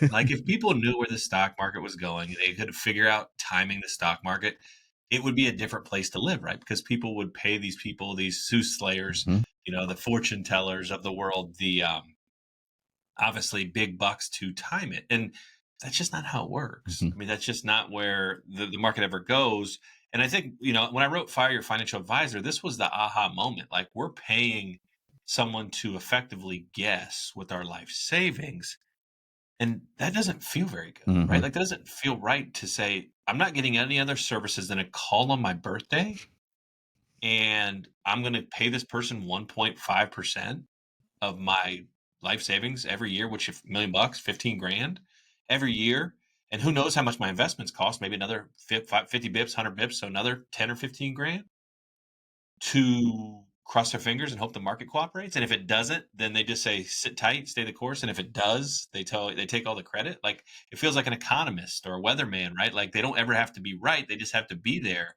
but like if people knew where the stock market was going, they could figure out timing the stock market, it would be a different place to live, right? Because people would pay these people, these soothsayers, Mhm. the fortune tellers of the world, the obviously big bucks to time it. And that's just not how it works. Mhm. I mean, that's just not where the market ever goes. And I think, when I wrote Fire Your Financial Advisor, this was the aha moment. Like, we're paying someone to effectively guess with our life savings. And that doesn't feel very good, right? Mhm. Like, that doesn't feel right to say, I'm not getting any other services than a call on my birthday. And I'm going to pay this person 1.5% of my life savings every year, which if $1,000,000, 15 grand every year. And who knows how much my investments cost, maybe another 50 bips, 100 bips. So another 10 or 15 grand to cross their fingers and hope the market cooperates. And if it doesn't, then they just say, sit tight, stay the course. And if it does, they take all the credit. Like, it feels like an economist or a weatherman, right? Like, they don't ever have to be right. They just have to be there.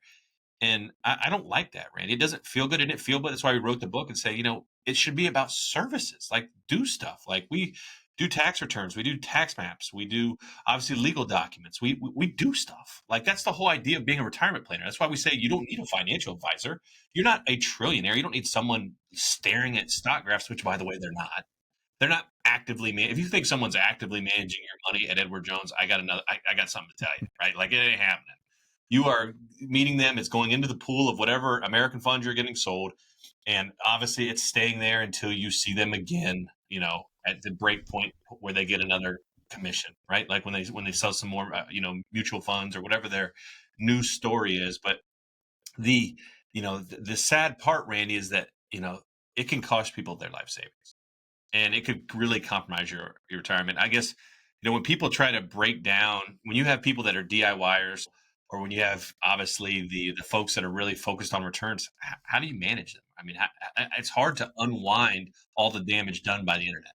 And I don't like that, Randy. It doesn't feel good. It didn't feel good. That's why we wrote the book and say, it should be about services, like do stuff. Like, we do tax returns, we do tax maps, we do obviously legal documents. We do stuff. Like, that's the whole idea of being a retirement planner. That's why we say you don't need a financial advisor. You're not a trillionaire. You don't need someone staring at stock graphs, which, by the way, they're not. They're not actively if you think someone's actively managing your money at Edward Jones, I got something to tell you, right? Like, it ain't happening. You are meeting them. It's going into the pool of whatever American funds you're getting sold. And obviously it's staying there until you see them again, at the break point where they get another commission, right? Like when they sell some more, mutual funds or whatever their new story is. But the sad part, Randy, is that, it can cost people their life savings, and it could really compromise your retirement. I guess, when people try to break down, when you have people that are DIYers, or when you have obviously the folks that are really focused on returns, how do you manage them? I mean, it's hard to unwind all the damage done by the internet.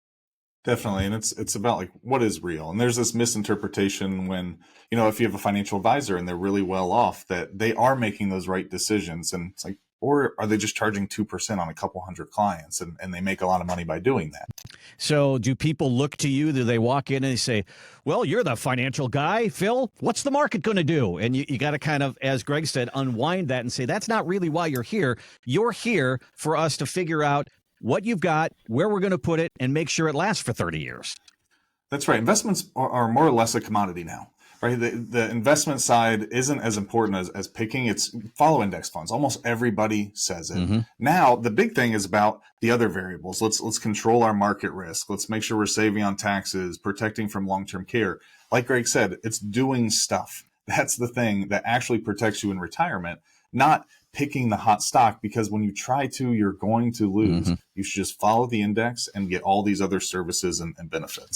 Definitely. And it's about like what is real. And there's this misinterpretation when, if you have a financial advisor and they're really well off, that they are making those right decisions. And it's like, or are they just charging 2% on a couple hundred clients and they make a lot of money by doing that? So do people look to you? Do they walk in and they say, well, you're the financial guy, Phil, what's the market going to do? And you got to kind of, as Greg said, unwind that and say, that's not really why you're here. You're here for us to figure out what you've got, where we're going to put it, and make sure it lasts for 30 years. That's right. Investments are more or less a commodity now, right? The investment side isn't as important as picking. It's follow index funds. Almost everybody says it. Mm-hmm. Now, the big thing is about the other variables. Let's control our market risk. Let's make sure we're saving on taxes, protecting from long-term care. Like Greg said, it's doing stuff. That's the thing that actually protects you in retirement, not picking the hot stock, because when you try to, you're going to lose. Mm-hmm. You should just follow the index and get all these other services and benefits.